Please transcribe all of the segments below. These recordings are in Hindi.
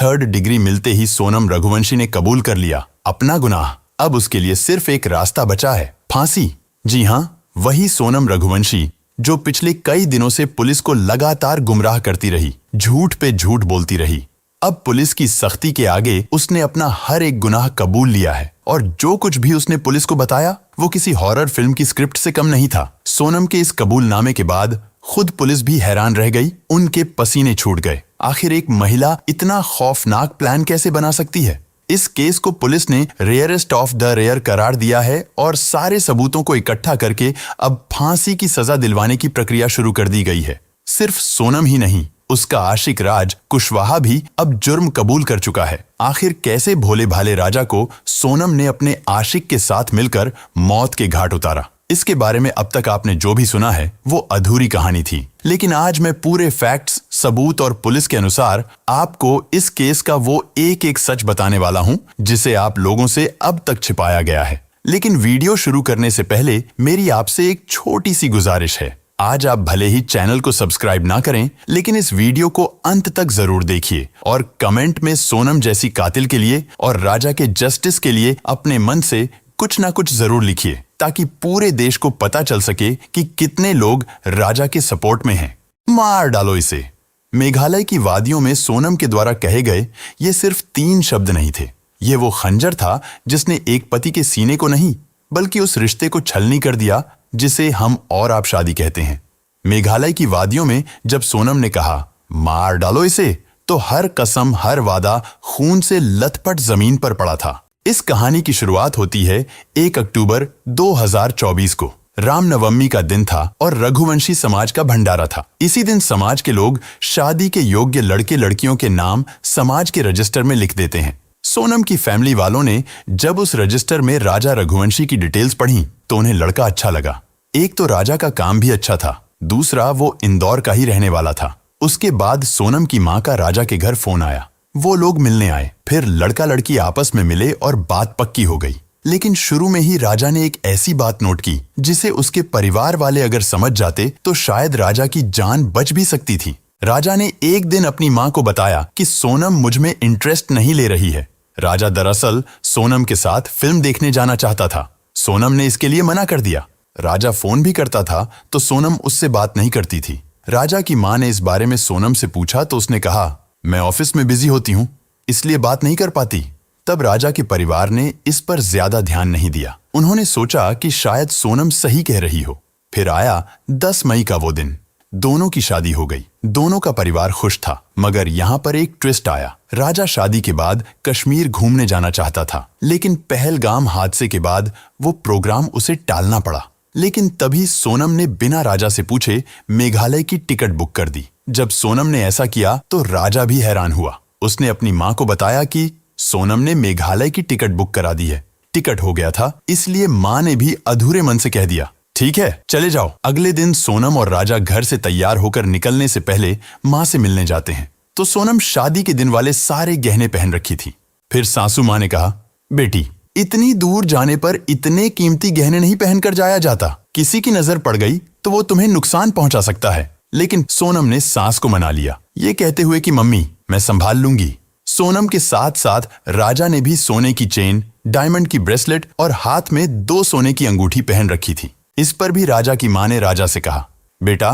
3rd डिग्री मिलते ही सोनम रघुवंशी ने कबूल कर लिया अपना गुनाह। अब उसके लिए सिर्फ एक रास्ता बचा है, फांसी। जी हाँ, वही सोनम रघुवंशी जो पिछले कई दिनों से पुलिस को लगातार गुमराह करती रही, झूठ पे झूठ बोलती रही। अब पुलिस की सख्ती के आगे उसने अपना हर एक गुनाह कबूल लिया है और जो कुछ भी उसने पुलिस को बताया वो किसी हॉरर फिल्म की स्क्रिप्ट से कम नहीं था। सोनम के इस कबूलनामे के बाद खुद पुलिस भी हैरान रह गई, उनके पसीने छूट गए। आखिर एक महिला इतना खौफनाक प्लान कैसे बना सकती है? इस केस को पुलिस ने रेयरेस्ट ऑफ द रेयर करार दिया है और सारे सबूतों को इकट्ठा करके अब फांसी की सजा दिलवाने की प्रक्रिया शुरू कर दी गई है। सिर्फ सोनम ही नहीं, उसका आशिक राज कुशवाहा भी अब जुर्म कबूल कर चुका है। आखिर कैसे भोले भाले राजा को सोनम ने अपने आशिक के साथ मिलकर मौत के घाट उतारा? इसके बारे में अब तक आपने जो भी सुना है वो अधूरी कहानी थी, लेकिन आज मैं पूरे फैक्ट्स, सबूत और पुलिस के अनुसार आपको इस केस का वो एक एक सच बताने वाला हूं जिसे आप लोगों से अब तक छिपाया गया है। लेकिन वीडियो शुरू करने से पहले मेरी आपसे एक छोटी सी गुजारिश है। आज आप भले ही चैनल को सब्सक्राइब ना करें, लेकिन इस वीडियो को अंत तक जरूर देखिए और कमेंट में सोनम जैसी कातिल के लिए और राजा के जस्टिस के लिए अपने मन से कुछ ना कुछ जरूर लिखिए, ताकि पूरे देश को पता चल सके कि कितने लोग राजा के सपोर्ट में हैं। मार डालो इसे। मेघालय की वादियों में सोनम के द्वारा कहे गए ये सिर्फ 3 शब्द नहीं थे। ये वो खंजर था जिसने एक पति के सीने को नहीं, बल्कि उस रिश्ते को छलनी कर दिया जिसे हम और आप शादी कहते हैं। मेघालय की वादियों में जब सोनम ने कहा मार डालो इसे, तो हर कसम, हर वादा खून से लथपथ जमीन पर पड़ा था। इस कहानी की शुरुआत होती है 1 अक्टूबर 2024 को। रामनवमी का दिन था और रघुवंशी समाज का भंडारा था। इसी दिन समाज के लोग शादी के योग्य लड़के लड़कियों के नाम समाज के रजिस्टर में लिख देते हैं। सोनम की फैमिली वालों ने जब उस रजिस्टर में राजा रघुवंशी की डिटेल्स पढ़ी तो उन्हें लड़का अच्छा लगा। एक तो राजा का काम भी अच्छा था, दूसरा वो इंदौर का ही रहने वाला था। उसके बाद सोनम की माँ का राजा के घर फोन आया। वो लोग मिलने आए, फिर लड़का लड़की आपस में मिले और बात पक्की हो गई। लेकिन शुरू में ही राजा ने एक ऐसी बात नोट की जिसे उसके परिवार वाले अगर समझ जाते तो शायद राजा की जान बच भी सकती थी। राजा ने एक दिन अपनी माँ को बताया कि सोनम मुझ में इंटरेस्ट नहीं ले रही है। राजा दरअसल सोनम के साथ फिल्म देखने जाना चाहता था। सोनम ने इसके लिए मना कर दिया। राजा फोन भी करता था तो सोनम उससे बात नहीं करती थी। राजा की माँ ने इस बारे में सोनम से पूछा तो उसने कहा, मैं ऑफिस में बिजी होती हूँ, इसलिए बात नहीं कर पाती। तब राजा के परिवार ने इस पर ज्यादा ध्यान नहीं दिया। उन्होंने सोचा कि शायद सोनम सही कह रही हो। फिर आया 10 मई का वो दिन। दोनों की शादी हो गई। दोनों का परिवार खुश था, मगर यहाँ पर एक ट्विस्ट आया। राजा शादी के बाद कश्मीर घूमने जाना चाहता था, लेकिन पहलगाम हादसे के बाद वो प्रोग्राम उसे टालना पड़ा। लेकिन तभी सोनम ने बिना राजा से पूछे मेघालय की टिकट बुक कर दी। जब सोनम ने ऐसा किया तो राजा भी हैरान हुआ। उसने अपनी माँ को बताया कि सोनम ने मेघालय की टिकट बुक करा दी है। टिकट हो गया था, इसलिए माँ ने भी अधूरे मन से कह दिया, ठीक है चले जाओ। अगले दिन सोनम और राजा घर से तैयार होकर निकलने से पहले माँ से मिलने जाते हैं तो सोनम शादी के दिन वाले सारे गहने पहन रखी थी। फिर सासू माँ ने कहा, बेटी इतनी दूर जाने पर इतने कीमती गहने नहीं पहनकर जाया जाता। किसी की नजर पड़ गई तो वो तुम्हें नुकसान पहुंचा सकता है। लेकिन सोनम ने सास को मना लिया, ये कहते हुए कि मम्मी मैं संभाल लूंगी। सोनम के साथ साथ राजा ने भी सोने की चेन, डायमंड की ब्रेसलेट और हाथ में 2 सोने की अंगूठी पहन रखी थी। इस पर भी राजा की माँ ने राजा से कहा, बेटा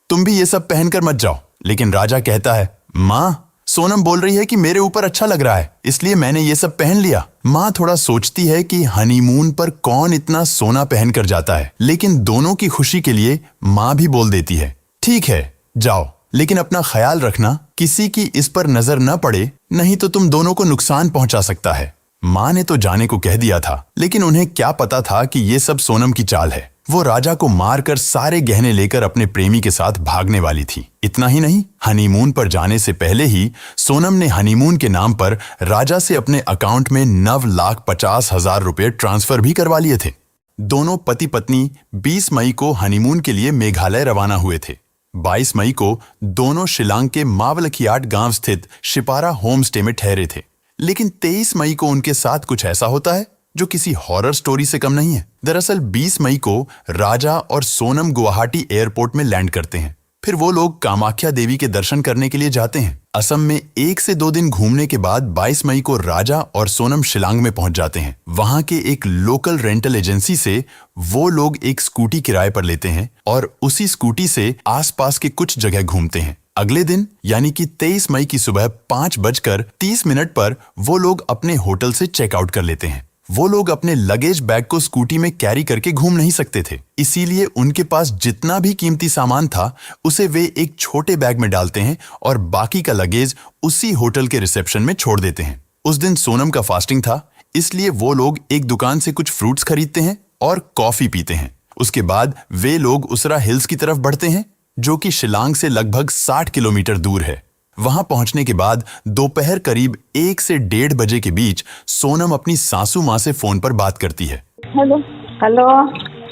तुम भी ये सब पहनकर मत जाओ। लेकिन राजा कहता है, माँ सोनम बोल रही है कि मेरे ऊपर अच्छा लग रहा है, इसलिए मैंने ये सब पहन लिया। माँ थोड़ा सोचती है कि हनीमून पर कौन इतना सोना पहन कर जाता है, लेकिन दोनों की खुशी के लिए माँ भी बोल देती है, ठीक है जाओ, लेकिन अपना ख्याल रखना किसी की इस पर नजर न पड़े, नहीं तो तुम दोनों को नुकसान पहुंचा सकता है। माँ ने तो जाने को कह दिया था, लेकिन उन्हें क्या पता था कि ये सब सोनम की चाल है। वो राजा को मारकर सारे गहने लेकर अपने प्रेमी के साथ भागने वाली थी। इतना ही नहीं, हनीमून पर जाने से पहले ही सोनम ने हनीमून के नाम पर राजा से अपने अकाउंट में 9,50,000 रुपए ट्रांसफर भी करवा लिए थे। दोनों पति पत्नी 20 मई को हनीमून के लिए मेघालय रवाना हुए थे। 22 मई को दोनों शिलांग के मावलखियाट गांव स्थित शिपारा होम स्टे में ठहरे थे। लेकिन 23 मई को उनके साथ कुछ ऐसा होता है जो किसी हॉरर स्टोरी से कम नहीं है। दरअसल 20 मई को राजा और सोनम गुवाहाटी एयरपोर्ट में लैंड करते हैं। फिर वो लोग कामाख्या देवी के दर्शन करने के लिए जाते हैं। असम में 1 से 2 दिन घूमने के बाद 22 मई को राजा और सोनम शिलांग में पहुंच जाते हैं। वहां के एक लोकल रेंटल एजेंसी से वो लोग एक स्कूटी किराए पर लेते हैं और उसी स्कूटी से आसपास के कुछ जगह घूमते हैं। अगले दिन यानी कि 23 मई की सुबह 5:30 पर वो लोग अपने होटल से चेकआउट कर लेते हैं। वो लोग अपने लगेज बैग को स्कूटी में कैरी करके घूम नहीं सकते थे, इसीलिए उनके पास जितना भी कीमती सामान था उसे वे एक छोटे बैग में डालते हैं और बाकी का लगेज उसी होटल के रिसेप्शन में छोड़ देते हैं। उस दिन सोनम का फास्टिंग था, इसलिए वो लोग एक दुकान से कुछ फ्रूट्स खरीदते हैं और कॉफी पीते हैं। उसके बाद वे लोग उसरा हिल्स की तरफ बढ़ते हैं, जो कि शिलांग से लगभग 60 किलोमीटर दूर है। वहां पहुंचने के बाद दोपहर करीब 1 से 1:30 बजे के बीच सोनम अपनी सासू माँ से फोन पर बात करती है। Hello hello.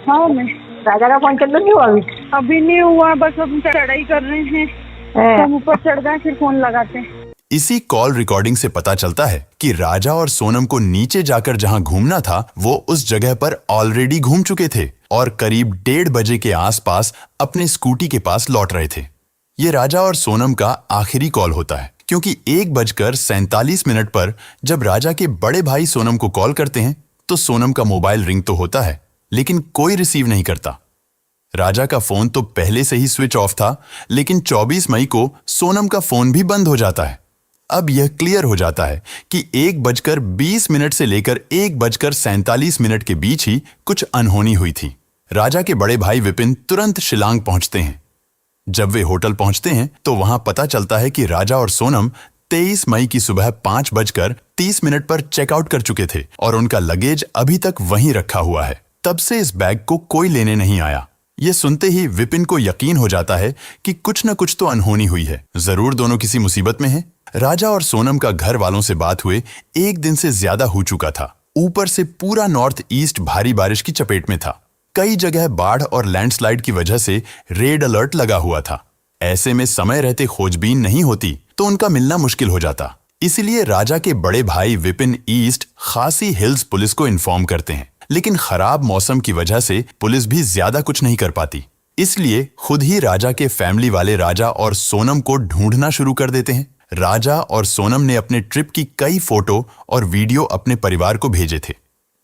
हाँ मैं राजा का फोन चालू नहीं हुआ अभी नहीं हुआ, बस हम चढ़ाई कर रहे हैं, हम ऊपर चढ़ गए फिर फोन लगाते हैं। इसी कॉल रिकॉर्डिंग से पता चलता है कि राजा और सोनम को नीचे जाकर जहां घूमना था वो उस जगह पर ऑलरेडी घूम चुके थे और करीब 1:30 बजे के आसपास अपने स्कूटी के पास लौट रहे थे। ये राजा और सोनम का आखिरी कॉल होता है, क्योंकि 1:47 पर जब राजा के बड़े भाई सोनम को कॉल करते हैं तो सोनम का मोबाइल रिंग तो होता है लेकिन कोई रिसीव नहीं करता। राजा का फोन तो पहले से ही स्विच ऑफ था, लेकिन 24 मई को सोनम का फोन भी बंद हो जाता है। अब यह क्लियर हो जाता है कि 1:20 से लेकर 1:47 के बीच ही कुछ अनहोनी हुई थी। राजा के बड़े भाई विपिन तुरंत शिलांग पहुंचते हैं। जब वे होटल पहुंचते हैं तो वहां पता चलता है कि राजा और सोनम 23 मई की सुबह 5:30 पर चेकआउट कर चुके थे और उनका लगेज अभी तक वहीं रखा हुआ है। तब से इस बैग को कोई लेने नहीं आया। ये सुनते ही विपिन को यकीन हो जाता है कि कुछ न कुछ तो अनहोनी हुई है, जरूर दोनों किसी मुसीबत में हैं। राजा और सोनम का घर वालों से बात हुए 1 दिन से ज्यादा हो चुका था। ऊपर से पूरा नॉर्थ ईस्ट भारी बारिश की चपेट में था। कई जगह बाढ़ और लैंडस्लाइड की वजह से रेड अलर्ट लगा हुआ था। ऐसे में समय रहते खोजबीन नहीं होती तो उनका मिलना मुश्किल हो जाता। इसलिए राजा के बड़े भाई विपिन ईस्ट खासी हिल्स पुलिस को इन्फॉर्म करते हैं, लेकिन खराब मौसम की वजह से पुलिस भी ज्यादा कुछ नहीं कर पाती। इसलिए खुद ही राजा के फैमिली वाले राजा और सोनम को ढूंढना शुरू कर देते हैं। राजा और सोनम ने अपने ट्रिप की कई फोटो और वीडियो अपने परिवार को भेजे थे।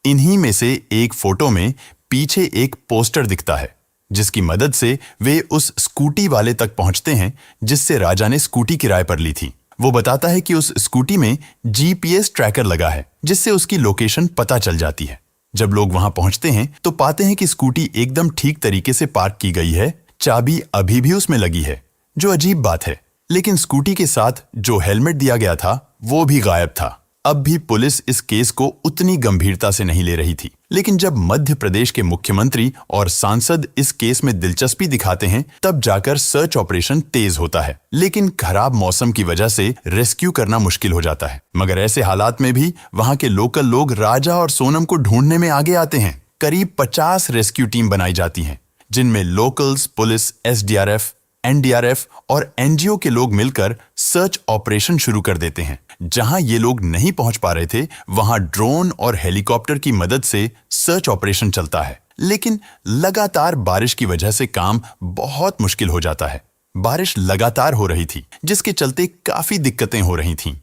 इन्हीं में से एक फोटो में पीछे एक पोस्टर दिखता है, जिसकी मदद से वे उस स्कूटी वाले तक पहुंचते हैं जिससे राजा ने स्कूटी किराए पर ली थी। वो बताता है कि उस स्कूटी में जीपीएस ट्रैकर लगा है, जिससे उसकी लोकेशन पता चल जाती है। जब लोग वहां पहुंचते हैं तो पाते हैं कि स्कूटी एकदम ठीक तरीके से पार्क की गई है, चाबी अभी भी उसमें लगी है, जो अजीब बात है। लेकिन स्कूटी के साथ जो हेलमेट दिया गया था वो भी गायब था। अब भी पुलिस इस केस को उतनी गंभीरता से नहीं ले रही थी, लेकिन जब मध्य प्रदेश के मुख्यमंत्री और सांसद इस केस में दिलचस्पी दिखाते हैं तब जाकर सर्च ऑपरेशन तेज होता है। लेकिन खराब मौसम की वजह से रेस्क्यू करना मुश्किल हो जाता है। मगर ऐसे हालात में भी वहां के लोकल लोग राजा और सोनम को ढूंढने में आगे आते हैं। करीब 50 रेस्क्यू टीम बनाई जाती हैं, जिनमें लोकल्स, पुलिस, एसडीआरएफ, एनडीआरएफ और एनजीओ के लोग मिलकर सर्च ऑपरेशन शुरू कर देते हैं। जहां ये लोग नहीं पहुंच पा रहे थे वहां ड्रोन और हेलीकॉप्टर की मदद से सर्च ऑपरेशन चलता है, लेकिन लगातार बारिश की वजह से काम बहुत मुश्किल हो जाता है। बारिश लगातार हो रही थी, जिसके चलते काफी दिक्कतें हो रही थीं।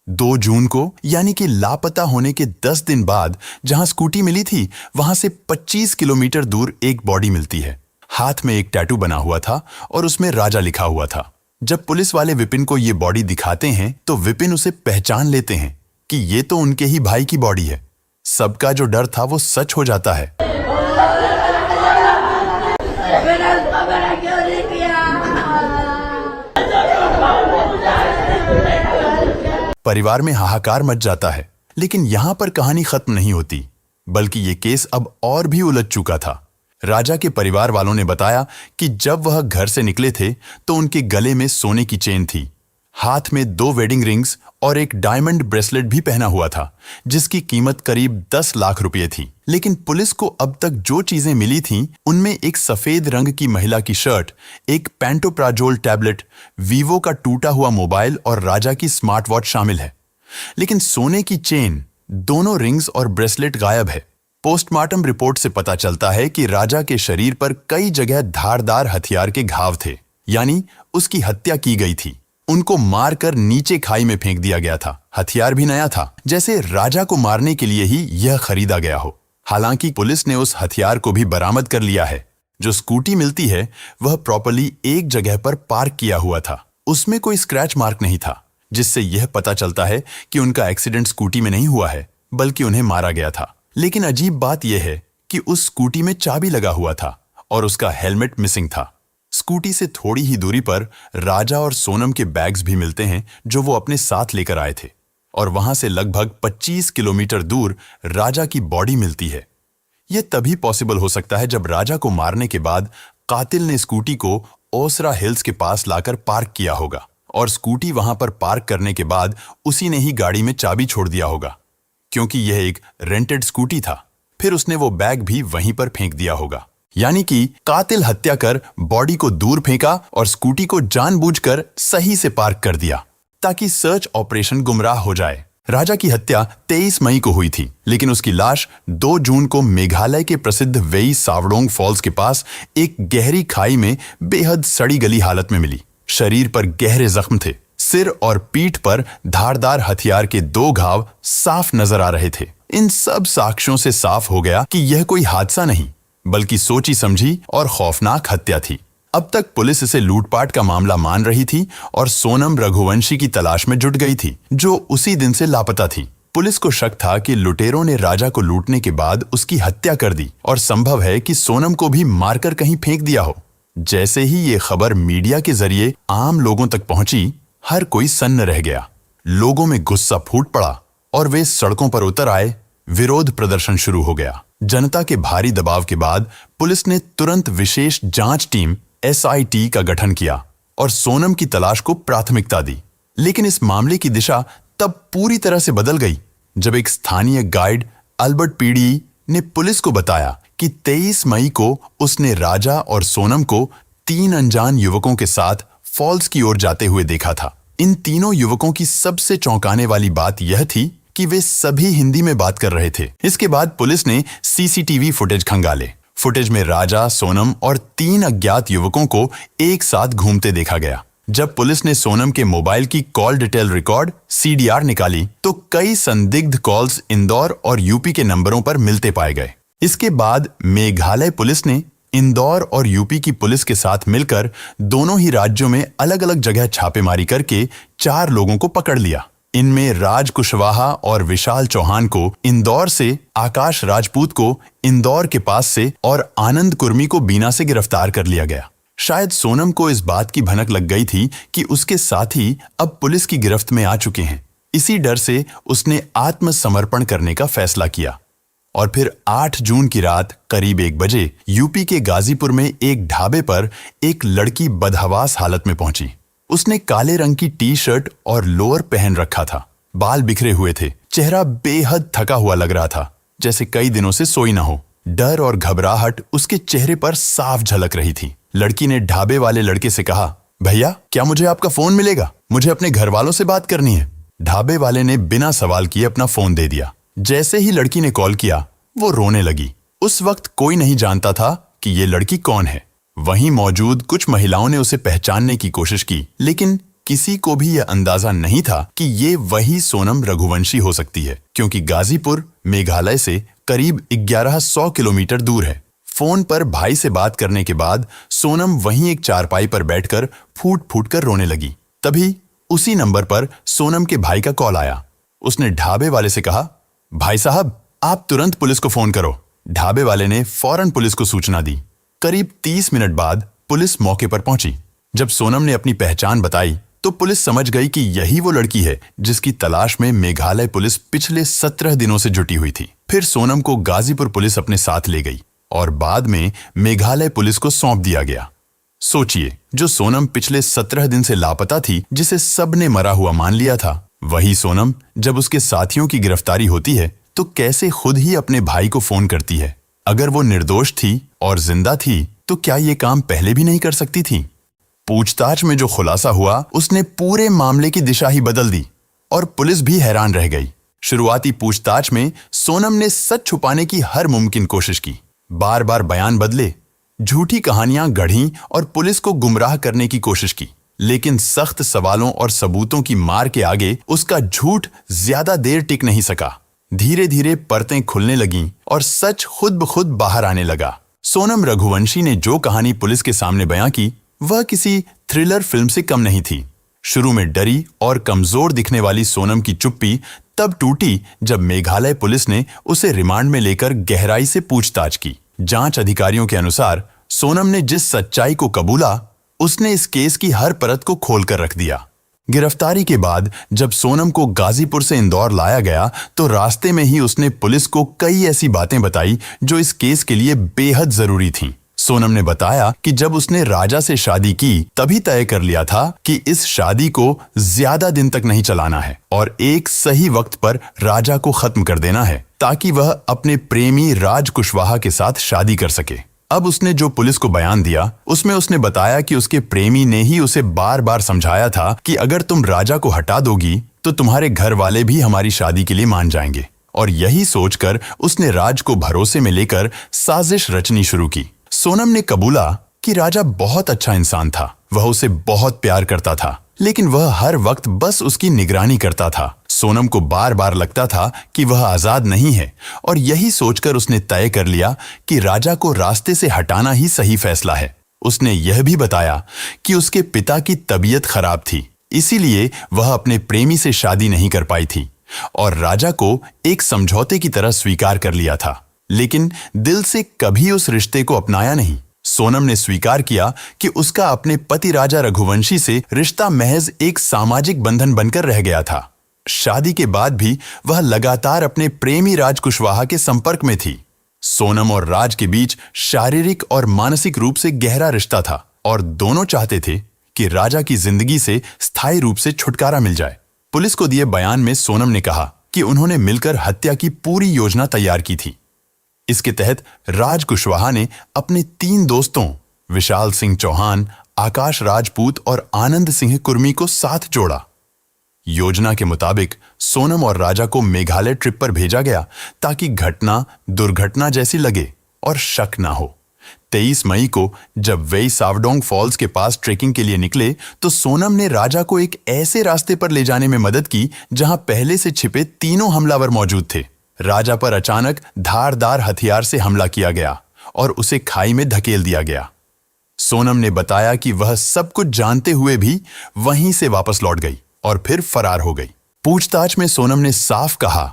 2 जून को यानी कि लापता होने के 10 दिन बाद जहां स्कूटी मिली थी वहां से 25 किलोमीटर दूर एक बॉडी मिलती है। हाथ में एक टैटू बना हुआ था और उसमें राजा लिखा हुआ था। जब पुलिस वाले विपिन को ये बॉडी दिखाते हैं तो विपिन उसे पहचान लेते हैं कि ये तो उनके ही भाई की बॉडी है। सबका जो डर था वो सच हो जाता है। परिवार में हाहाकार मच जाता है, लेकिन यहां पर कहानी खत्म नहीं होती, बल्कि ये केस अब और भी उलझ चुका था। राजा के परिवार वालों ने बताया कि जब वह घर से निकले थे तो उनके गले में सोने की चेन थी, हाथ में 2 वेडिंग रिंग्स और एक डायमंड ब्रेसलेट भी पहना हुआ था, जिसकी कीमत करीब 10 लाख रुपए थी। लेकिन पुलिस को अब तक जो चीजें मिली थीं, उनमें एक सफेद रंग की महिला की शर्ट, एक पैंटोप्राजोल टैबलेट, वीवो का टूटा हुआ मोबाइल और राजा की स्मार्ट वॉच शामिल है। लेकिन सोने की चेन, दोनों रिंग्स और ब्रेसलेट गायब है। पोस्टमार्टम रिपोर्ट से पता चलता है कि राजा के शरीर पर कई जगह धारदार हथियार के घाव थे, यानी उसकी हत्या की गई थी। उनको मारकर नीचे खाई में फेंक दिया गया था। हथियार भी नया था, जैसे राजा को मारने के लिए ही यह खरीदा गया हो। हालांकि पुलिस ने उस हथियार को भी बरामद कर लिया है। जो स्कूटी मिलती है वह प्रॉपर्ली एक जगह पर पार्क किया हुआ था। उसमें कोई स्क्रैच मार्क नहीं था, जिससे यह पता चलता है कि उनका एक्सीडेंट स्कूटी में नहीं हुआ है, बल्कि उन्हें मारा गया था। लेकिन अजीब बात यह है कि उस स्कूटी में चाबी लगा हुआ था और उसका हेलमेट मिसिंग था। स्कूटी से थोड़ी ही दूरी पर राजा और सोनम के बैग्स भी मिलते हैं, जो वो अपने साथ लेकर आए थे। और वहां से लगभग 25 किलोमीटर दूर राजा की बॉडी मिलती है। यह तभी पॉसिबल हो सकता है जब राजा को मारने के बाद कातिल ने स्कूटी को ओसरा हिल्स के पास लाकर पार्क किया होगा और स्कूटी वहां पर पार्क करने के बाद उसी ने ही गाड़ी में चाबी छोड़ दिया होगा। क्योंकि यह एक रेंटेड स्कूटी था, फिर उसने वो बैग भी वहीं पर फेंक दिया होगा। यानी कि कातिल हत्या कर बॉडी को दूर फेंका और स्कूटी को जानबूझकर सही से पार्क कर दिया ताकि सर्च ऑपरेशन गुमराह हो जाए। राजा की हत्या 23 मई को हुई थी, लेकिन उसकी लाश 2 जून को मेघालय के प्रसिद्ध वेई सावडोंग फॉल्स के पास एक गहरी खाई में बेहद सड़ी गली हालत में मिली। शरीर पर गहरे जख्म थे। सिर और पीठ पर धारदार हथियार के 2 घाव साफ नजर आ रहे थे। इन सब साक्ष्यों से साफ हो गया कि यह कोई हादसा नहीं, बल्कि सोची समझी और खौफनाक हत्या थी। अब तक पुलिस इसे लूटपाट का मामला मान रही थी और सोनम रघुवंशी की तलाश में जुट गई थी, जो उसी दिन से लापता थी। पुलिस को शक था कि लुटेरों ने राजा को लूटने के बाद उसकी हत्या कर दी और संभव है कि सोनम को भी मारकर कहीं फेंक दिया हो। जैसे ही ये खबर मीडिया के जरिए आम लोगों तक पहुंची, हर कोई सन्न रह गया। लोगों में गुस्सा फूट पड़ा और वे सड़कों पर उतर आए। विरोध प्रदर्शन शुरू हो गया। जनता के भारी दबाव के बाद पुलिस ने तुरंत विशेष जांच टीम SIT का गठन किया और सोनम की तलाश को प्राथमिकता दी। लेकिन इस मामले की दिशा तब पूरी तरह से बदल गई जब एक स्थानीय गाइड अल्बर्ट पीडी ने पुलिस को बताया कि 23 मई को उसने राजा और सोनम को 3 अनजान युवकों के साथ फॉल्स की ओर जाते हुए देखा था। इन तीनों युवकों की सबसे चौंकाने वाली बात यह थी कि वे सभी हिंदी में बात कर रहे थे। इसके बाद पुलिस ने CCTV फुटेज खंगाले। फुटेज में राजा, सोनम और 3 अज्ञात युवकों को एक साथ घूमते देखा गया। जब पुलिस ने सोनम के मोबाइल की कॉल डिटेल रिकॉर्ड CDR निकाली, तो कई संदिग्ध कॉल्स इंदौर और यूपी के नंबरों पर मिलते पाए गए। इसके बाद मेघालय पुलिस ने इंदौर और यूपी की पुलिस के साथ मिलकर दोनों ही राज्यों में अलग अलग जगह छापेमारी करके 4 लोगों को पकड़ लिया। इनमें राज कुशवाहा और विशाल चौहान को इंदौर से, आकाश राजपूत को इंदौर के पास से और आनंद कुर्मी को बीना से गिरफ्तार कर लिया गया। शायद सोनम को इस बात की भनक लग गई थी कि उसके साथी अब पुलिस की गिरफ्त में आ चुके हैं। इसी डर से उसने आत्मसमर्पण करने का फैसला किया और फिर 8 जून की रात करीब 1 बजे यूपी के गाजीपुर में एक ढाबे पर एक लड़की बदहवास हालत में पहुंची। उसने काले रंग की टी-शर्ट और लोअर पहन रखा था। बाल बिखरे हुए थे। चेहरा बेहद थका हुआ लग रहा था, जैसे कई दिनों से सोई न हो। डर और घबराहट उसके चेहरे पर साफ झलक रही थी। लड़की ने ढाबे वाले लड़के से कहा, भैया क्या मुझे आपका फोन मिलेगा? मुझे अपने घर वालों से बात करनी है। ढाबे वाले ने बिना सवाल किए अपना फोन दे दिया। जैसे ही लड़की ने कॉल किया, वो रोने लगी। उस वक्त कोई नहीं जानता था कि ये लड़की कौन है। वहीं मौजूद कुछ महिलाओं ने उसे पहचानने की कोशिश की, लेकिन किसी को भी यह अंदाजा नहीं था कि ये वही सोनम रघुवंशी हो सकती है, क्योंकि गाजीपुर मेघालय से करीब 1100 किलोमीटर दूर है। फोन पर भाई से बात करने के बाद सोनम वहीं एक चारपाई पर बैठकर फूट फूट कर रोने लगी। तभी उसी नंबर पर सोनम के भाई का कॉल आया। उसने ढाबे वाले से कहा, भाई साहब आप तुरंत पुलिस को फोन करो। ढाबे वाले ने फौरन पुलिस को सूचना दी। करीब 30 मिनट बाद पुलिस मौके पर पहुंची। जब सोनम ने अपनी पहचान बताई तो पुलिस समझ गई कि यही वो लड़की है जिसकी तलाश में मेघालय पुलिस पिछले 17 दिनों से जुटी हुई थी। फिर सोनम को गाजीपुर पुलिस अपने साथ ले गई और बाद में मेघालय पुलिस को सौंप दिया गया। सोचिए, जो सोनम पिछले 17 दिन से लापता थी, जिसे सबने मरा हुआ मान लिया था, वही सोनम जब उसके साथियों की गिरफ्तारी होती है तो कैसे खुद ही अपने भाई को फोन करती है। अगर वो निर्दोष थी और जिंदा थी तो क्या ये काम पहले भी नहीं कर सकती थी? पूछताछ में जो खुलासा हुआ उसने पूरे मामले की दिशा ही बदल दी और पुलिस भी हैरान रह गई। शुरुआती पूछताछ में सोनम ने सच छुपाने की हर मुमकिन कोशिश की, बार बार बयान बदले, झूठी कहानियां गढ़ी और पुलिस को गुमराह करने की कोशिश की, लेकिन सख्त सवालों और सबूतों की मार के आगे उसका झूठ ज्यादा देर टिक नहीं सका। धीरे धीरे परतें खुलने लगीं और सच खुद ब खुद बाहर आने लगा। सोनम रघुवंशी ने जो कहानी पुलिस के सामने बयां की, वह किसी थ्रिलर फिल्म से कम नहीं थी। शुरू में डरी और कमजोर दिखने वाली सोनम की चुप्पी तब टूटी जब मेघालय पुलिस ने उसे रिमांड में लेकर गहराई से पूछताछ की। जांच अधिकारियों के अनुसार सोनम ने जिस सच्चाई को कबूला, उसने इस केस की हर परत को खोलकर रख दिया। गिरफ्तारी के बाद जब सोनम को गाजीपुर से इंदौर लाया गया तो रास्ते में ही उसने पुलिस को कई ऐसी बातें बताई जो इस केस के लिए बेहद जरूरी थीं। सोनम ने बताया कि जब उसने राजा से शादी की तभी तय कर लिया था कि इस शादी को ज्यादा दिन तक नहीं चलाना है और एक सही वक्त पर राजा को खत्म कर देना है ताकि वह अपने प्रेमी राज कुशवाहा के साथ शादी कर सके। अब उसने जो पुलिस को बयान दिया उसमें उसने बताया कि उसके प्रेमी ने ही उसे बार बार समझाया था कि अगर तुम राजा को हटा दोगी तो तुम्हारे घर वाले भी हमारी शादी के लिए मान जाएंगे, और यही सोचकर उसने राज को भरोसे में लेकर साजिश रचनी शुरू की। सोनम ने कबूला कि राजा बहुत अच्छा इंसान था, वह उसे बहुत प्यार करता था, लेकिन वह हर वक्त बस उसकी निगरानी करता था। सोनम को बार बार लगता था कि वह आजाद नहीं है और यही सोचकर उसने तय कर लिया कि राजा को रास्ते से हटाना ही सही फैसला है। उसने यह भी बताया कि उसके पिता की तबीयत खराब थी, इसीलिए वह अपने प्रेमी से शादी नहीं कर पाई थी और राजा को एक समझौते की तरह स्वीकार कर लिया था, लेकिन दिल से कभी उस रिश्ते को अपनाया नहीं। सोनम ने स्वीकार किया कि उसका अपने पति राजा रघुवंशी से रिश्ता महज एक सामाजिक बंधन बनकर रह गया था। शादी के बाद भी वह लगातार अपने प्रेमी राज कुशवाहा के संपर्क में थी। सोनम और राज के बीच शारीरिक और मानसिक रूप से गहरा रिश्ता था और दोनों चाहते थे कि राजा की जिंदगी से स्थायी रूप से छुटकारा मिल जाए। पुलिस को दिए बयान में सोनम ने कहा कि उन्होंने मिलकर हत्या की पूरी योजना तैयार की थी। इसके तहत राज कुशवाहा ने अपने 3 दोस्तों विशाल सिंह चौहान, आकाश राजपूत और आनंद सिंह कुर्मी को साथ जोड़ा। योजना के मुताबिक सोनम और राजा को मेघालय ट्रिप पर भेजा गया ताकि घटना दुर्घटना जैसी लगे और शक ना हो। 23 मई को जब वे सावडोंग फॉल्स के पास ट्रेकिंग के लिए निकले तो सोनम ने राजा को एक ऐसे रास्ते पर ले जाने में मदद की जहां पहले से छिपे 3 हमलावर मौजूद थे। राजा पर अचानक धारदार हथियार से हमला किया गया और उसे खाई में धकेल दिया गया। सोनम ने बताया कि वह सब कुछ जानते हुए भी वहीं से वापस लौट गई और फिर फरार हो गई। पूछताछ में सोनम ने साफ कहा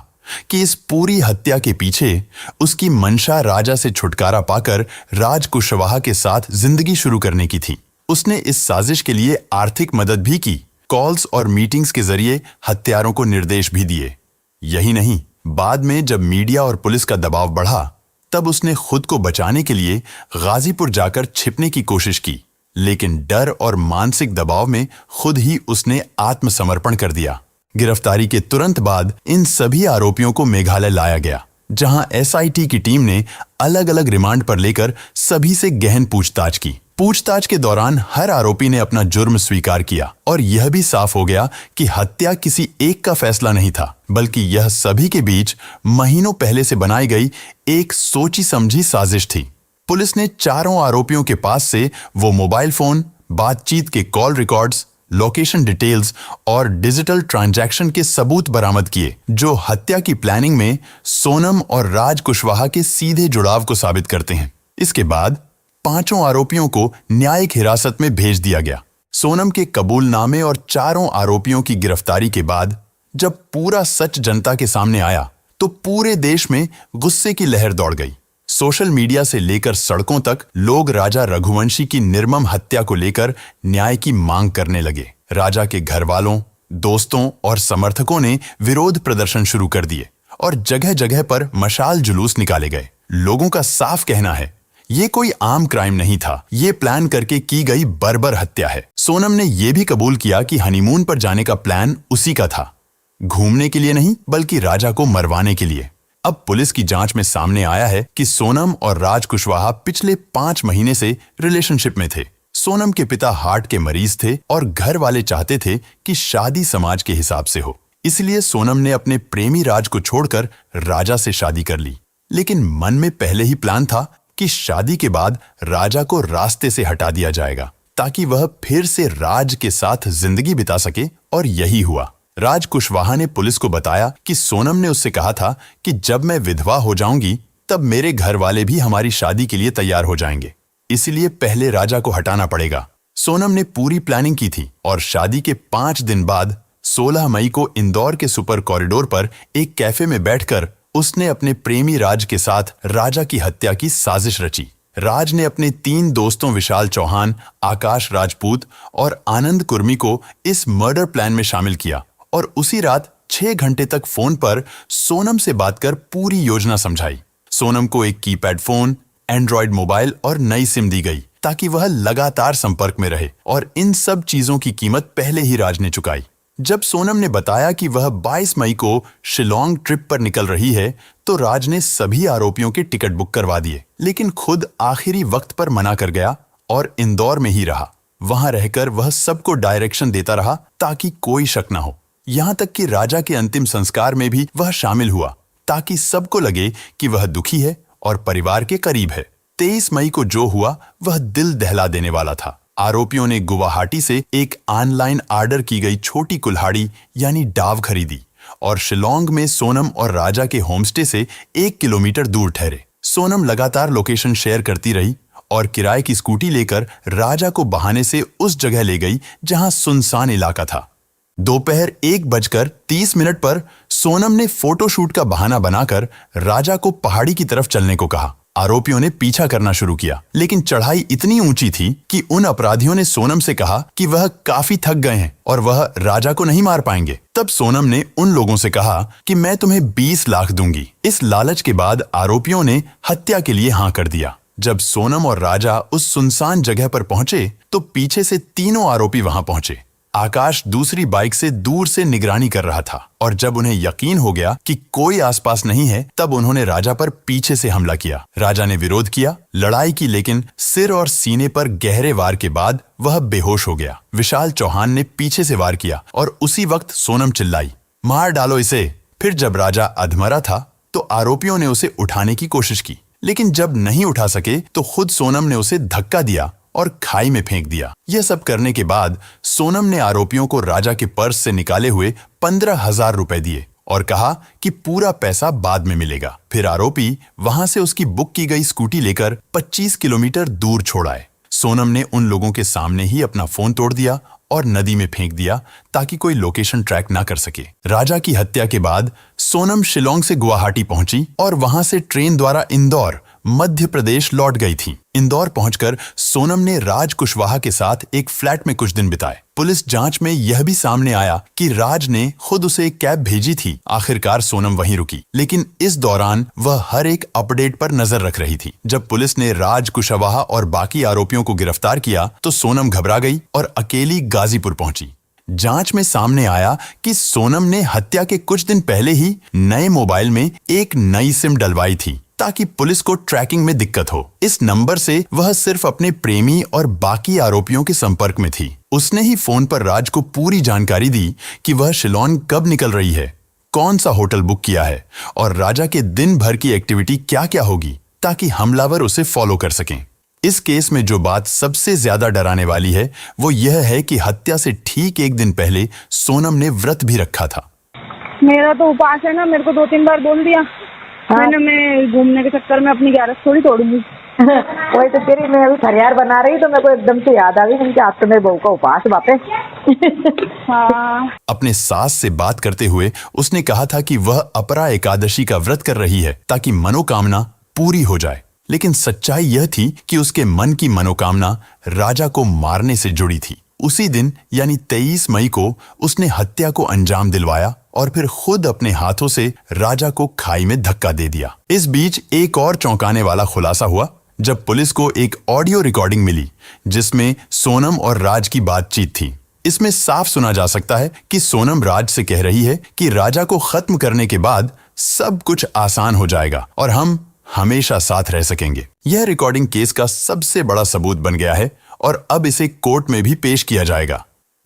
कि इस पूरी हत्या के पीछे उसकी मंशा राजा से छुटकारा पाकर राज कुशवाहा के साथ जिंदगी शुरू करने की थी। उसने इस साजिश के लिए आर्थिक मदद भी की, कॉल्स और मीटिंग्स के जरिए हत्यारों को निर्देश भी दिए। यही नहीं, बाद में जब मीडिया और पुलिस का दबाव बढ़ा तब उसने खुद को बचाने के लिए गाजीपुर जाकर छिपने की कोशिश की, लेकिन डर और मानसिक दबाव में खुद ही उसने आत्मसमर्पण कर दिया। गिरफ्तारी के तुरंत बाद इन सभी आरोपियों को मेघालय लाया गया, जहां एसआईटी की टीम ने अलग अलग रिमांड पर लेकर सभी से गहन पूछताछ की। पूछताछ के दौरान हर आरोपी ने अपना जुर्म स्वीकार किया और यह भी साफ हो गया कि हत्या किसी एक का फैसला नहीं था, बल्कि यह सभी के बीच महीनों पहले से बनाई गई एक सोची समझी साजिश थी। पुलिस ने चारों आरोपियों के पास से वो मोबाइल फोन, बातचीत के कॉल रिकॉर्ड्स, लोकेशन डिटेल्स और डिजिटल ट्रांजैक्शन के सबूत बरामद किए, जो हत्या की प्लानिंग में सोनम और राज कुशवाहा के सीधे जुड़ाव को साबित करते हैं। इसके बाद पांचों आरोपियों को न्यायिक हिरासत में भेज दिया गया। सोनम के कबूलनामे और चारों आरोपियों की गिरफ्तारी के बाद जब पूरा सच जनता के सामने आया तो पूरे देश में गुस्से की लहर दौड़ गई। सोशल मीडिया से लेकर सड़कों तक लोग राजा रघुवंशी की निर्मम हत्या को लेकर न्याय की मांग करने लगे। राजा के घर वालों, दोस्तों और समर्थकों ने विरोध प्रदर्शन शुरू कर दिए और जगह जगह पर मशाल जुलूस निकाले गए। लोगों का साफ कहना है ये कोई आम क्राइम नहीं था, ये प्लान करके की गई बर्बर हत्या है। सोनम ने यह भी कबूल किया कि हनीमून पर जाने का प्लान उसी का था, घूमने के लिए नहीं बल्कि राजा को मरवाने के लिए। अब पुलिस की जांच में सामने आया है कि सोनम और राज कुशवाहा पिछले 5 महीने से रिलेशनशिप में थे। सोनम के पिता हार्ट के मरीज थे और घर वाले चाहते थे कि शादी समाज के हिसाब से हो, इसलिए सोनम ने अपने प्रेमी राज को छोड़कर राजा से शादी कर ली। लेकिन मन में पहले ही प्लान था कि शादी के बाद राजा को रास्ते से हटा दिया जाएगा ताकि वह फिर से राज के साथ जिंदगी बिता सके, और यही हुआ। राज कुशवाहा ने पुलिस को बताया कि सोनम ने उससे कहा था कि जब मैं विधवा हो जाऊंगी तब मेरे घर वाले भी हमारी शादी के लिए तैयार हो जाएंगे, इसलिए पहले राजा को हटाना पड़ेगा। सोनम ने पूरी प्लानिंग की थी और शादी के 5 दिन बाद 16 मई को इंदौर के सुपर कॉरिडोर पर एक कैफे में बैठकर उसने अपने प्रेमी राज के साथ राजा की हत्या की साजिश रची। राज ने अपने 3 दोस्तों विशाल चौहान, आकाश राजपूत और आनंद कुर्मी को इस मर्डर प्लान में शामिल किया और उसी रात 6 घंटे तक फोन पर सोनम से बात कर पूरी योजना समझाई। सोनम को एक कीपैड फोन, एंड्रॉयड मोबाइल और नई सिम दी गई ताकि वह लगातार संपर्क में रहे, और इन सब चीजों की कीमत पहले ही राज ने चुकाई। जब सोनम ने बताया कि वह 22 मई को शिलोंग ट्रिप पर निकल रही है तो राज ने सभी आरोपियों के टिकट बुक करवा दिए, लेकिन खुद आखिरी वक्त पर मना कर गया और इंदौर में ही रहा। वहां रहकर वह सबको डायरेक्शन देता रहा ताकि कोई शक न हो। यहां तक कि राजा के अंतिम संस्कार में भी वह शामिल हुआ ताकि सबको लगे कि वह दुखी है और परिवार के करीब है। 23 मई को जो हुआ वह दिल दहला देने वाला था। आरोपियों ने गुवाहाटी से एक ऑनलाइन ऑर्डर की गई छोटी कुल्हाड़ी यानी डाव खरीदी और शिलोंग में सोनम और राजा के होमस्टे से 1 किलोमीटर दूर ठहरे। सोनम लगातार लोकेशन शेयर करती रही और किराए की स्कूटी लेकर राजा को बहाने से उस जगह ले गई जहां सुनसान इलाका था। दोपहर 1:30 पर सोनम ने फोटोशूट का बहाना बनाकर राजा को पहाड़ी की तरफ चलने को कहा। आरोपियों ने पीछा करना शुरू किया, लेकिन चढ़ाई इतनी ऊंची थी कि उन अपराधियों ने सोनम से कहा कि वह काफी थक गए हैं और वह राजा को नहीं मार पाएंगे। तब सोनम ने उन लोगों से कहा कि मैं तुम्हें 20 लाख दूंगी। इस लालच के बाद आरोपियों ने हत्या के लिए हाँ कर दिया। जब सोनम और राजा उस सुनसान जगह पर पहुंचे तो पीछे से तीनों आरोपी वहां पहुंचे। आकाश दूसरी बाइक से दूर से निगरानी कर रहा था और जब उन्हें यकीन हो गया कि कोई आसपास नहीं है तब उन्होंने राजा पर पीछे से हमला किया। राजा ने विरोध किया, लड़ाई की, लेकिन सिर और सीने पर गहरे वार के बाद वह बेहोश हो गया। विशाल चौहान ने पीछे से वार किया और उसी वक्त सोनम चिल्लाई, मार डालो इसे। फिर जब राजा अधमरा था तो आरोपियों ने उसे उठाने की कोशिश की, लेकिन जब नहीं उठा सके तो खुद सोनम ने उसे धक्का दिया और खाई में फेंक दिया। यह सब करने के बाद सोनम ने आरोपियों को राजा के पर्स से निकाले हुए 15,000 रुपए दिए और कहा कि पूरा पैसा बाद में मिलेगा। फिर आरोपी वहां से उसकी बुक की गई स्कूटी लेकर 25 किलोमीटर दूर छोड़ आए। सोनम ने उन लोगों के सामने ही अपना फोन तोड़ दिया और नदी में फेंक दिया ताकि कोई लोकेशन ट्रैक ना कर सके। राजा की हत्या के बाद सोनम शिलोंग से गुवाहाटी पहुंची और वहां से ट्रेन द्वारा इंदौर, मध्य प्रदेश लौट गई थी। इंदौर पहुंचकर सोनम ने राज कुशवाहा के साथ एक फ्लैट में कुछ दिन बिताए। पुलिस जांच में यह भी सामने आया कि राज ने खुद उसे एक कैब भेजी थी। आखिरकार सोनम वहीं रुकी, लेकिन इस दौरान वह हर एक अपडेट पर नजर रख रही थी। जब पुलिस ने राज कुशवाहा और बाकी आरोपियों को गिरफ्तार किया तो सोनम घबरा गई और अकेली गाजीपुर पहुंची। जांच में सामने आया कि सोनम ने हत्या के कुछ दिन पहले ही नए मोबाइल में एक नई सिम डलवाई थी ताकि पुलिस को ट्रैकिंग में दिक्कत हो। इस नंबर से वह सिर्फ अपने प्रेमी और बाकी आरोपियों के संपर्क में थी। उसने ही फोन पर राज को पूरी जानकारी दी कि वह शिलोंग कब निकल रही है, कौन सा होटल बुक किया है और राजा के दिन भर की एक्टिविटी क्या क्या होगी, ताकि हमलावर उसे फॉलो कर सकें। इस केस में जो बात सबसे ज्यादा डराने वाली है वो यह है कि हत्या से ठीक एक दिन पहले सोनम ने व्रत भी रखा था। मेरा तो उपास है ना, मेरे को 2-3 बार बोल दिया। मैंने मैं घूमने के चक्कर में अपनी 11 थोड़ी तोड़ूंगी। वही तो तेरी, मैं अभी फरियार बना रही तो मेरे को एकदम से याद आ गई कि आज तो मेरे बहू का उपास बापे। हाँ। अपने सास से बात करते हुए उसने कहा था कि वह अपरा एकादशी का व्रत कर रही है ताकि मनोकामना पूरी हो जाए, लेकिन सच्चाई यह थी कि उसके मन की मनोकामना राजा को मारने से जुड़ी थी। उसी दिन यानी 23 मई को उसने हत्या को अंजाम दिलवाया और फिर खुद अपने हाथों से राजा को खाई में धक्का दे दिया। इस बीच एक और चौंकाने वाला खुलासा हुआ जब पुलिस को एक ऑडियो रिकॉर्डिंग मिली जिसमें सोनम और राज की बातचीत थी। इसमें साफ सुना जा सकता है कि सोनम राज से कह रही है कि राजा को खत्म करने के बाद सब कुछ आसान हो जाएगा और हम हमेशा साथ रह सकेंगे। यह रिकॉर्डिंग केस का सबसे बड़ा सबूत बन गया है और अब इसे कोर्ट में भी पेश किया जाएगा।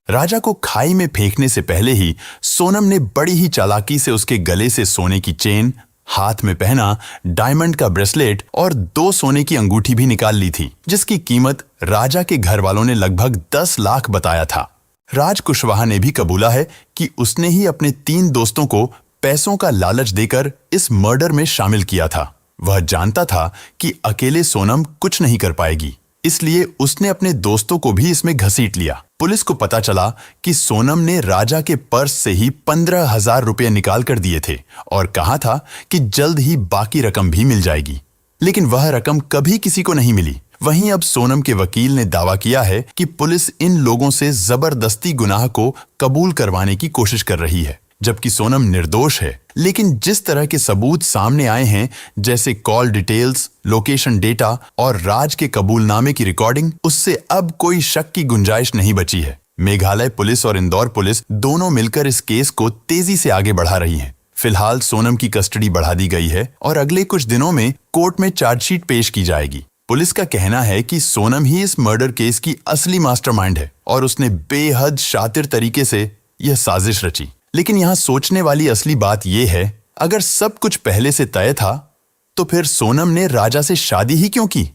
राजा को खाई में फेंकने से पहले ही सोनम ने बड़ी ही चालाकी से उसके गले से सोने की चेन, हाथ में पहना डायमंड का ब्रेसलेट और 2 सोने की अंगूठी भी निकाल ली थी, जिसकी कीमत राजा के घर वालों ने लगभग 10 लाख बताया था। राज कुशवाहा ने भी कबूला है कि उसने ही अपने 3 दोस्तों को पैसों का लालच देकर इस मर्डर में शामिल किया था। वह जानता था कि अकेले सोनम कुछ नहीं कर पाएगी, इसलिए उसने अपने दोस्तों को भी इसमें घसीट लिया। पुलिस को पता चला कि सोनम ने राजा के पर्स से ही 15,000 रुपये निकाल कर दिए थे और कहा था कि जल्द ही बाकी रकम भी मिल जाएगी, लेकिन वह रकम कभी किसी को नहीं मिली। वहीं अब सोनम के वकील ने दावा किया है कि पुलिस इन लोगों से जबरदस्ती गुनाह को कबूल करवाने की कोशिश कर रही है, जबकि सोनम निर्दोष है। लेकिन जिस तरह के सबूत सामने आए हैं, जैसे कॉल डिटेल्स, लोकेशन डेटा और राज के कबूलनामे की रिकॉर्डिंग, उससे अब कोई शक की गुंजाइश नहीं बची है। मेघालय पुलिस और इंदौर पुलिस दोनों मिलकर इस केस को तेजी से आगे बढ़ा रही हैं। फिलहाल सोनम की कस्टडी बढ़ा दी गई है और अगले कुछ दिनों में कोर्ट में चार्जशीट पेश की जाएगी। पुलिस का कहना है कि सोनम ही इस मर्डर केस की असली मास्टरमाइंड है और उसने बेहद शातिर तरीके से यह साजिश रची। लेकिन यहाँ सोचने वाली असली बात यह है, अगर सब कुछ पहले से तय था तो फिर सोनम ने राजा से शादी ही क्यों की?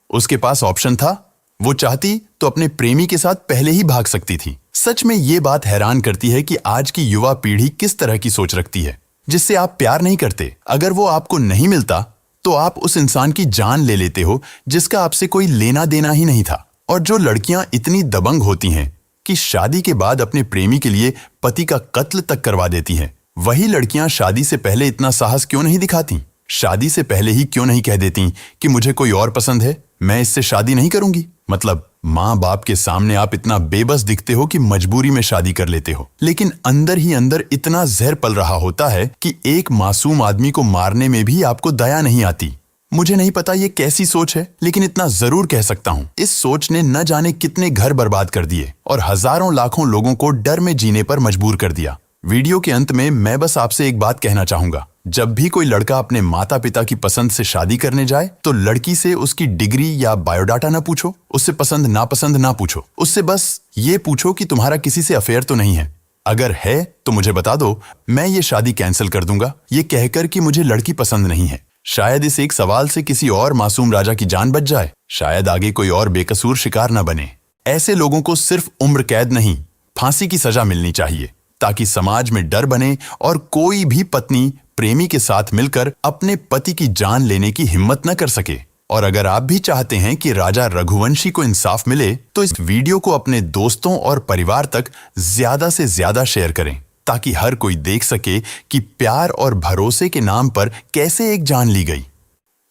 उसके पास ऑप्शन था, वो चाहती तो अपने प्रेमी के साथ पहले ही भाग सकती थी। सच में ये बात हैरान करती है कि आज की युवा पीढ़ी किस तरह की सोच रखती है। जिससे आप प्यार नहीं करते, अगर वो आपको नहीं मिलता तो आप उस इंसान की जान ले लेते हो जिसका आपसे कोई लेना देना ही नहीं था। और जो लड़कियां इतनी दबंग होती हैं कि शादी के बाद अपने प्रेमी के लिए पति का कत्ल तक करवा देती हैं, वही लड़कियां शादी से पहले इतना साहस क्यों नहीं दिखाती? शादी से पहले ही क्यों नहीं कह देती कि मुझे कोई और पसंद है, मैं इससे शादी नहीं करूंगी? मतलब माँ बाप के सामने आप इतना बेबस दिखते हो कि मजबूरी में शादी कर लेते हो, लेकिन अंदर ही अंदर इतना जहर पल रहा होता है कि एक मासूम आदमी को मारने में भी आपको दया नहीं आती। मुझे नहीं पता ये कैसी सोच है, लेकिन इतना जरूर कह सकता हूँ, इस सोच ने न जाने कितने घर बर्बाद कर दिए और हजारों लाखों लोगों को डर में जीने पर मजबूर कर दिया। वीडियो के अंत में मैं बस आपसे एक बात कहना चाहूंगा, जब भी कोई लड़का अपने माता पिता की पसंद से शादी करने जाए तो लड़की से उसकी डिग्री या बायोडाटा ना पूछो, उससे पसंद नापसंद ना पूछो, उससे बस ये पूछो कि तुम्हारा किसी से अफेयर तो नहीं है। अगर है तो मुझे बता दो, मैं ये शादी कैंसिल कर दूंगा, ये कहकर कि मुझे लड़की पसंद नहीं है। शायद इस एक सवाल से किसी और मासूम राजा की जान बच जाए, शायद आगे कोई और बेकसूर शिकार न बने। ऐसे लोगों को सिर्फ उम्र कैद नहीं, फांसी की सजा मिलनी चाहिए, ताकि समाज में डर बने और कोई भी पत्नी प्रेमी के साथ मिलकर अपने पति की जान लेने की हिम्मत न कर सके। और अगर आप भी चाहते हैं कि राजा रघुवंशी को इंसाफ मिले तो इस वीडियो को अपने दोस्तों और परिवार तक ज्यादा से ज्यादा शेयर करें, ताकि हर कोई देख सके कि प्यार और भरोसे के नाम पर कैसे एक जान ली गई।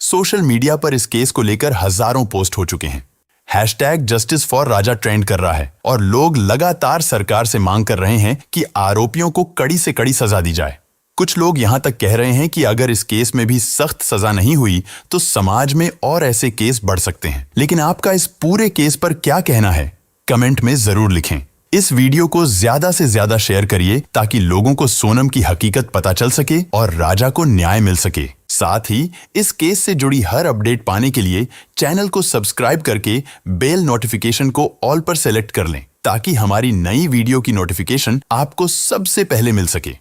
सोशल मीडिया पर इस केस को लेकर हजारों पोस्ट हो चुके हैं। #Justice for राजा ट्रेंड कर रहा है और लोग लगातार सरकार से मांग कर रहे हैं कि आरोपियों को कड़ी से कड़ी सजा दी जाए। कुछ लोग यहां तक कह रहे हैं कि अगर इस केस में भी सख्त सजा नहीं हुई तो समाज में और ऐसे केस बढ़ सकते हैं। लेकिन आपका इस पूरे केस पर क्या कहना है, कमेंट में जरूर लिखें। इस वीडियो को ज्यादा से ज्यादा शेयर करिए ताकि लोगों को सोनम की हकीकत पता चल सके और राजा को न्याय मिल सके। साथ ही इस केस से जुड़ी हर अपडेट पाने के लिए चैनल को सब्सक्राइब करके बेल नोटिफिकेशन को ऑल पर सेलेक्ट कर लें, ताकि हमारी नई वीडियो की नोटिफिकेशन आपको सबसे पहले मिल सके।